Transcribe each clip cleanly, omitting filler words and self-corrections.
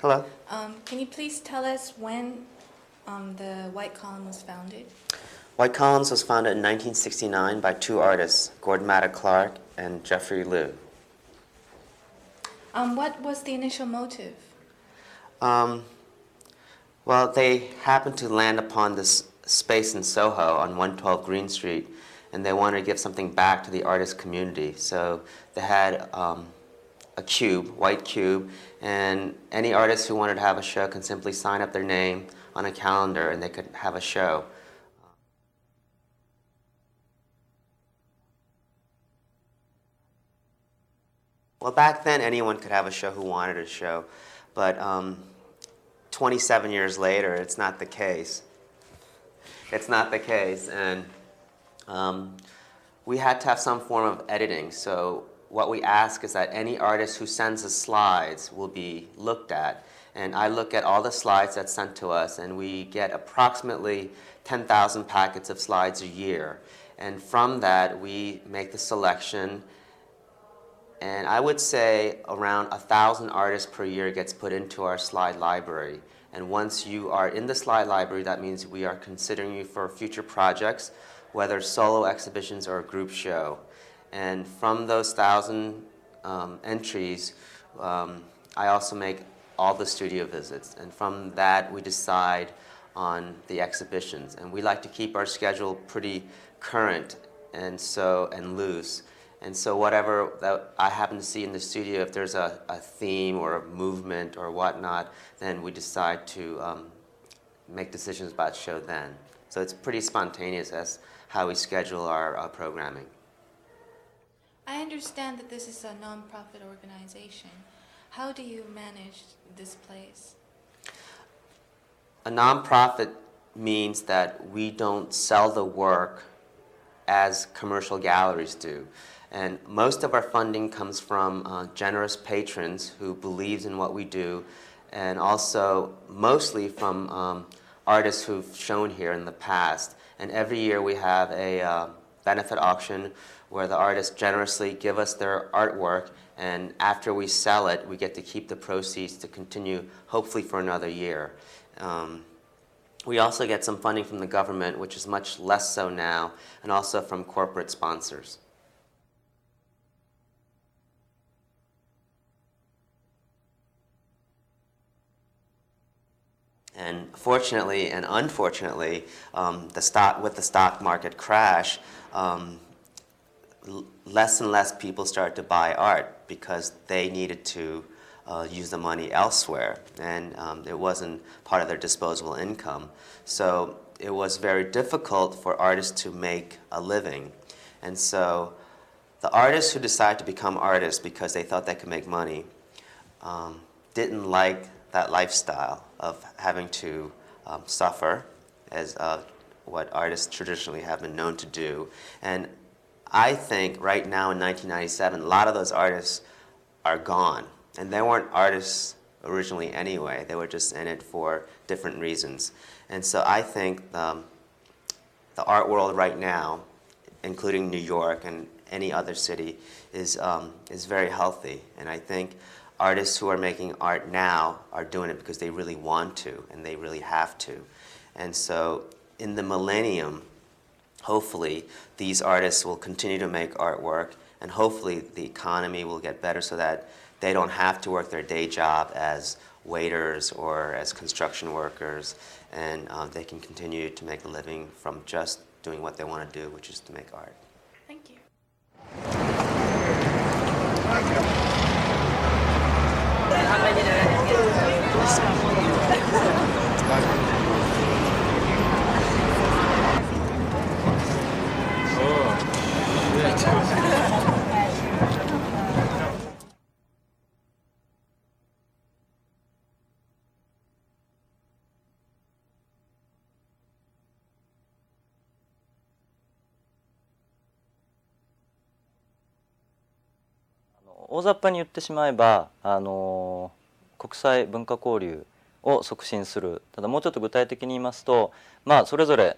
Hello. Can you please tell us when the White Column was founded? White Columns was founded in 1969 by two artists, Gordon Matta Clark and Jeffrey Liu. What was the initial motive? Well, they happened to land upon this space in Soho on 112 Green Street, and they wanted to give something back to the artist community. So they had a cube, white cube, and any artist who wanted to have a show can simply sign up their name on a calendar and they could have a show. Well, back then anyone could have a show who wanted a show, but 27 years later, it's not the case. It's not the case, and we had to have some form of editing. So what we ask is that any artist who sends us slides will be looked at. And I look at all the slides that's sent to us, and we get approximately 10,000 packets of slides a year. And from that, we make the selection. And I would say around 1,000 artists per year gets put into our slide library. And once you are in the slide library, that means we are considering you for future projects, whether solo exhibitions or a group show. And from those 1,000 entries, I also make all the studio visits. And from that, we decide on the exhibitions. And we like to keep our schedule pretty current and loose. And so whatever that I happen to see in the studio, if there's a theme or a movement or whatnot, then we decide to make decisions about the show then. So it's pretty spontaneous as how we schedule our programming. I understand that this is a non-profit organization. How do you manage this place? A non-profit means that we don't sell the work as commercial galleries do. And most of our funding comes from generous patrons who believes in what we do, and also mostly from artists who've shown here in the past. And every year we have a benefit auction where the artists generously give us their artwork, and after we sell it, we get to keep the proceeds to continue, hopefully for another year. We also get some funding from the government, which is much less so now, and also from corporate sponsors. And fortunately and unfortunately, with the stock market crash, less and less people started to buy art because they needed to use the money elsewhere, and it wasn't part of their disposable income. So it was very difficult for artists to make a living. And so the artists who decided to become artists because they thought they could make money didn't like that lifestyle of having to suffer, as what artists traditionally have been known to do. And I think right now in 1997, a lot of those artists are gone. And they weren't artists originally anyway. They were just in it for different reasons. And so I think the art world right now, including New York and any other city, is very healthy. And I think artists who are making art now are doing it because they really want to and they really have to. And so in the millennium, hopefully these artists will continue to make artwork, and hopefully the economy will get better so that they don't have to work their day job as waiters or as construction workers, and they can continue to make a living from just doing what they want to do, which is to make art. Thank you.大雑把に言ってしまえば国際文化交流を促進する。ただもうちょっと具体的に言いますと、それぞれ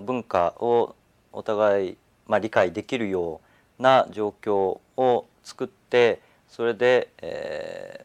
文化をお互い理解できるような状況を作って、それで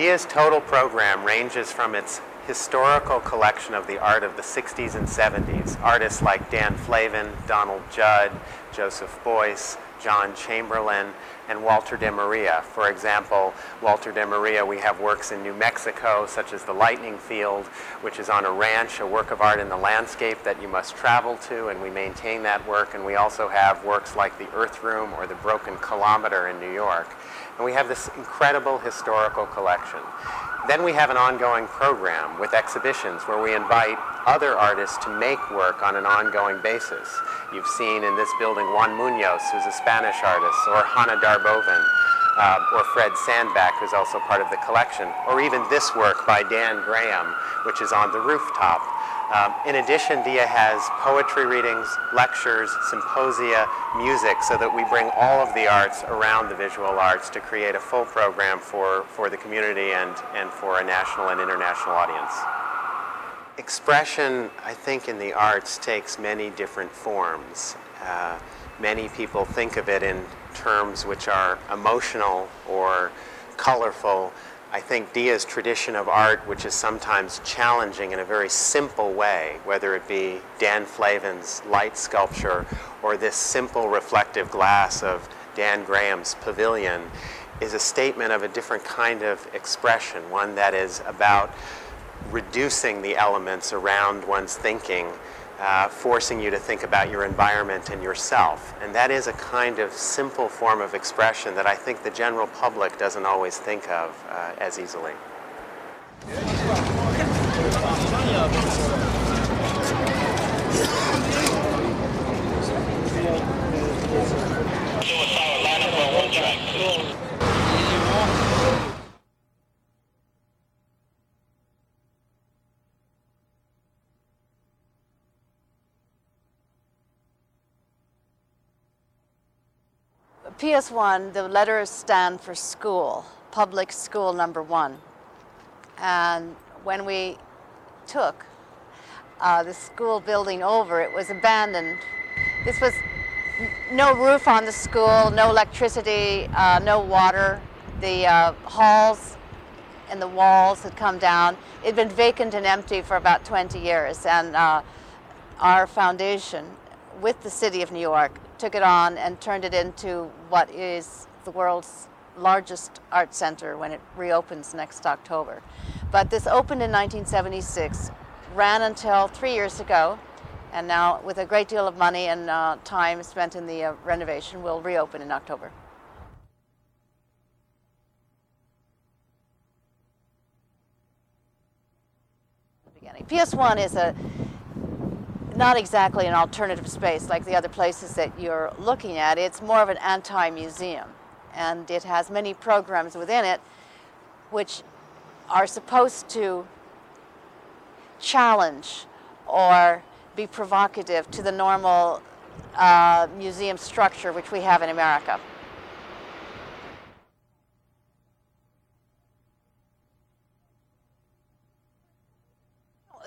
DIA's total program ranges from its historical collection of the art of the 60s and 70s, artists like Dan Flavin, Donald Judd, Joseph Beuys, John Chamberlain, and Walter de Maria. For example, Walter de Maria, we have works in New Mexico, such as the Lightning Field, which is on a ranch, a work of art in the landscape that you must travel to, and we maintain that work. And we also have works like the Earth Room or the Broken Kilometer in New York. And we have this incredible historical collection. Then we have an ongoing program with exhibitions where we invite other artists to make work on an ongoing basis. You've seen in this building Juan Munoz, who's a Spanish artist, or Hannah Darboven, or Fred Sandback, who's also part of the collection, or even this work by Dan Graham, which is on the rooftop. In addition, DIA has poetry readings, lectures, symposia, music, so that we bring all of the arts around the visual arts to create a full program for the community and for a national and international audience. Expression, I think, in the arts takes many different forms. Many people think of it in terms which are emotional or colorful. I think DIA's tradition of art, which is sometimes challenging in a very simple way, whether it be Dan Flavin's light sculpture or this simple reflective glass of Dan Graham's pavilion, is a statement of a different kind of expression, one that is about reducing the elements around one's thinking, forcing you to think about your environment and yourself. And that is a kind of simple form of expression that I think the general public doesn't always think of as easily. PS1, the letters stand for school, public school number 1. And when we took the school building over, it was abandoned. This was no roof on the school, no electricity, no water. The halls and the walls had come down. It had been vacant and empty for about 20 years. And our foundation, with the city of New York, took it on and turned it into what is the world's largest art center when it reopens next October. But this opened in 1976, ran until 3 years ago, and now with a great deal of money and time spent in the renovation, will reopen in October. PS1 is not exactly an alternative space like the other places that you're looking at. It's more of an anti-museum, and it has many programs within it which are supposed to challenge or be provocative to the normal museum structure which we have in America.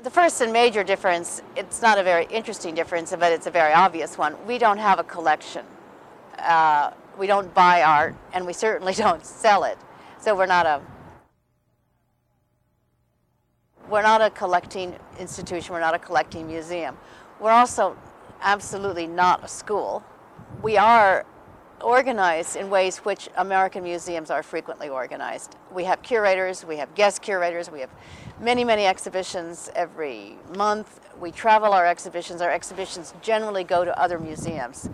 The first and major difference, it's not a very interesting difference, but it's a very obvious one. We don't have a collection. We don't buy art, and we certainly don't sell it. So we're not a collecting institution, we're not a collecting museum. We're also absolutely not a school. We are organized in ways which American museums are frequently organized. We have curators, we have guest curators, we have many, many exhibitions every month. We travel our exhibitions. Our exhibitions generally go to other museums.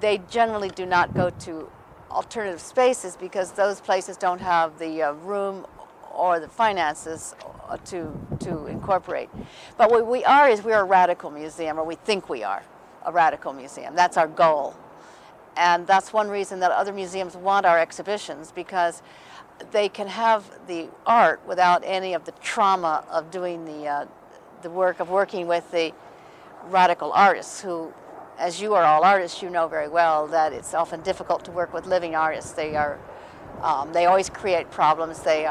They generally do not go to alternative spaces because those places don't have the room or the finances to incorporate. But what we are is we're a radical museum, or we think we are a radical museum. That's our goal. And that's one reason that other museums want our exhibitions, because they can have the art without any of the trauma of doing the work of working with the radical artists who, as you are all artists, you know very well that it's often difficult to work with living artists. They always create problems. They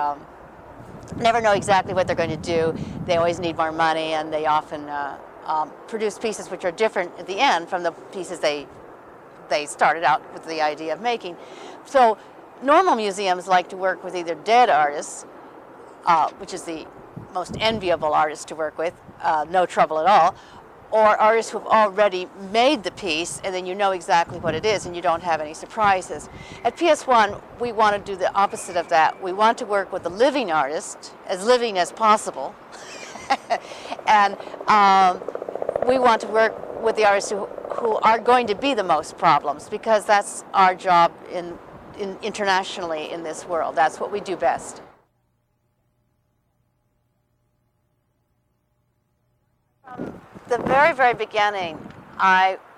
never know exactly what they're going to do. They always need more money, and they often produce pieces which are different at the end from the pieces they started out with the idea of making. So normal museums like to work with either dead artists which is the most enviable artist to work with, no trouble at all, or artists who've already made the piece and then you know exactly what it is and you don't have any surprises. At PS1, we want to do the opposite of that. We want to work with a living artist, as living as possible, and we want to work with the artists who are going to be the most problems, because that's our job internationally in this world. That's what we do best. The very, very beginning,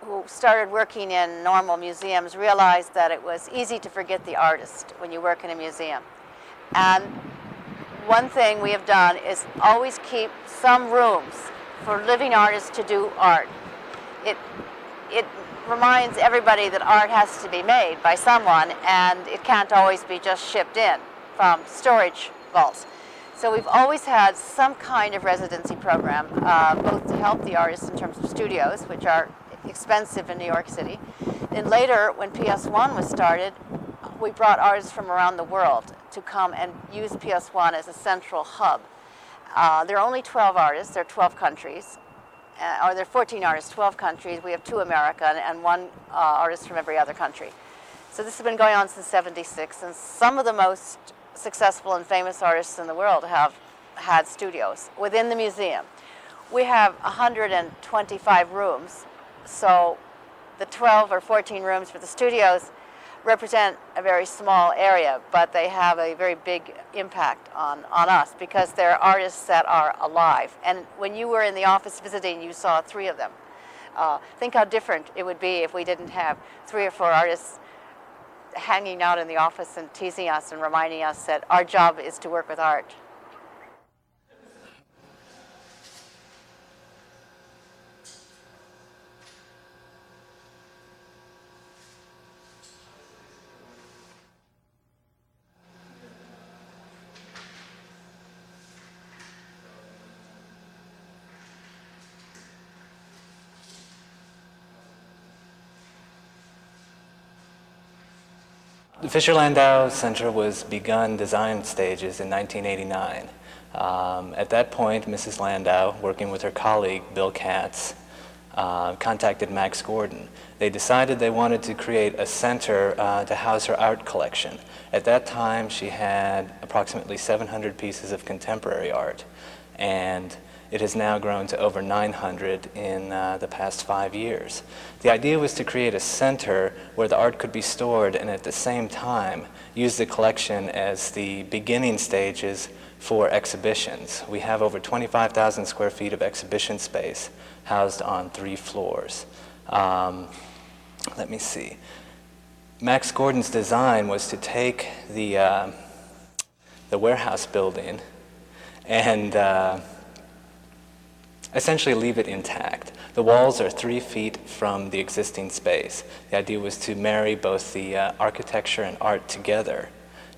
who started working in normal museums, realized that it was easy to forget the artist when you work in a museum. And one thing we have done is always keep some rooms for living artists to do art. It reminds everybody that art has to be made by someone, and it can't always be just shipped in from storage vaults. So we've always had some kind of residency program, both to help the artists in terms of studios, which are expensive in New York City. Then later, when PS1 was started, we brought artists from around the world to come and use PS1 as a central hub. There are only 12 artists, there are 12 countries, or there are 14 artists, 12 countries. We have 2 American and 1 artist from every other country. So this has been going on since '76, and some of the most successful and famous artists in the world have had studios within the museum. We have 125 rooms, so the 12 or 14 rooms for the studios represent a very small area, but they have a very big impact on us, because they're artists that are alive. And when you were in the office visiting, you saw 3 of them. Think how different it would be if we didn't have 3 or 4 artists hanging out in the office and teasing us and reminding us that our job is to work with art. The Fisher Landau Center was begun design stages in 1989. At that point, Mrs. Landau, working with her colleague Bill Katz, contacted Max Gordon. They decided they wanted to create a center to house her art collection. At that time, she had approximately 700 pieces of contemporary art, and it has now grown to over 900 in the past 5 years. The idea was to create a center where the art could be stored and at the same time use the collection as the beginning stages for exhibitions. We have over 25,000 square feet of exhibition space housed on 3 floors. Let me see. Max Gordon's design was to take the warehouse building and essentially leave it intact. The walls are 3 feet from the existing space. The idea was to marry both the architecture and art together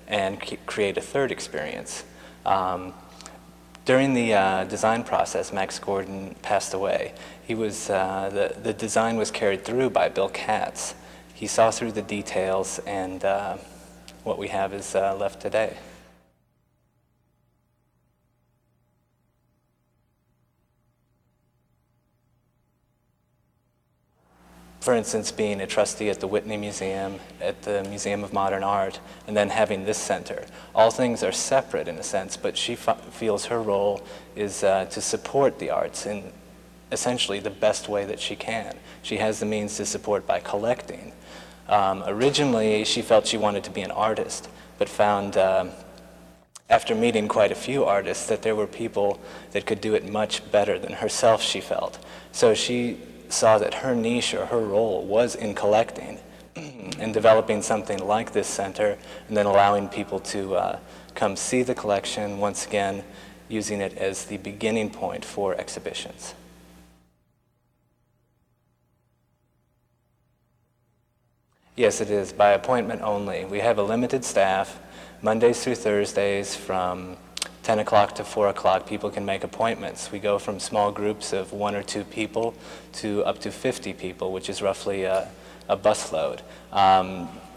and create a third experience. During the design process, Max Gordon passed away. He was, the design was carried through by Bill Katz. He saw through the details, and what we have is left today. For instance, being a trustee at the Whitney Museum, at the Museum of Modern Art, and then having this center. All things are separate in a sense, but she feels her role is to support the arts in essentially the best way that she can. She has the means to support by collecting. Originally, she felt she wanted to be an artist, but found after meeting quite a few artists that there were people that could do it much better than herself, she felt. So she saw that her niche or her role was in collecting and developing something like this center, and then allowing people to come see the collection, once again using it as the beginning point for exhibitions. Yes, it is by appointment only. We have a limited staff. Mondays through Thursdays from 10 o'clock to 4 o'clock, people can make appointments. We go from small groups of 1 or 2 people to up to 50 people, which is roughly a busload.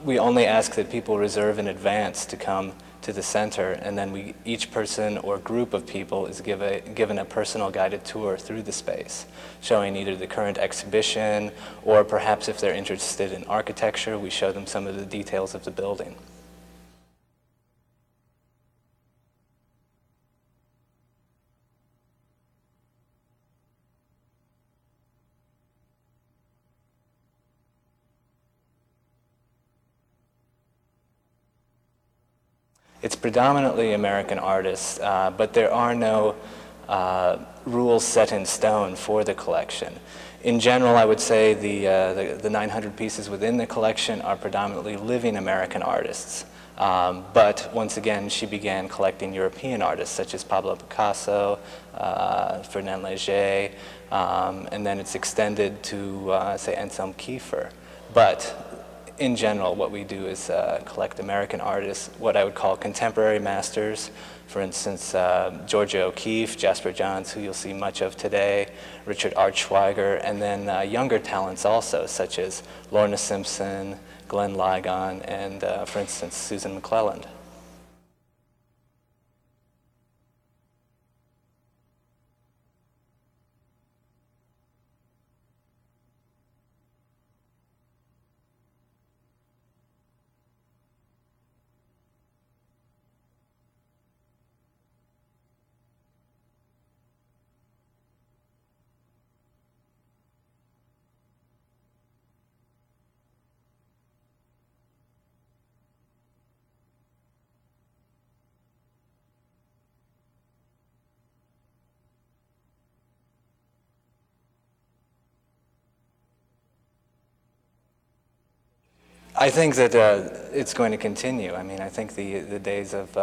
We only ask that people reserve in advance to come to the center, and then each person or group of people is given a personal guided tour through the space, showing either the current exhibition, or perhaps if they're interested in architecture, we show them some of the details of the building. It's predominantly American artists, but there are no rules set in stone for the collection. In general, I would say the 900 pieces within the collection are predominantly living American artists. But once again, she began collecting European artists such as Pablo Picasso, Ferdinand Léger, and then it's extended to, say, Anselm Kiefer. But in general, what we do is collect American artists, what I would call contemporary masters. For instance, Georgia O'Keeffe, Jasper Johns, who you'll see much of today, Richard Archschweiger, and then younger talents also, such as Lorna Simpson, Glenn Ligon, and for instance, Susan McClelland. I think that it's going to continue. I mean, I think the days of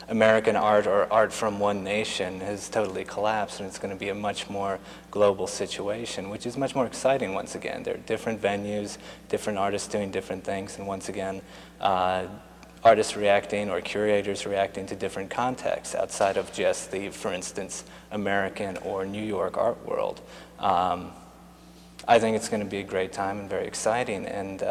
American art or art from one nation has totally collapsed, and it's going to be a much more global situation, which is much more exciting once again. There are different venues, different artists doing different things, and once again, artists reacting or curators reacting to different contexts outside of just the, for instance, American or New York art world. I think it's going to be a great time and very exciting, and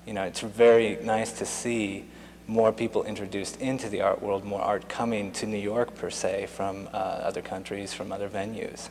you know, it's very nice to see more people introduced into the art world, more art coming to New York per se from other countries, from other venues.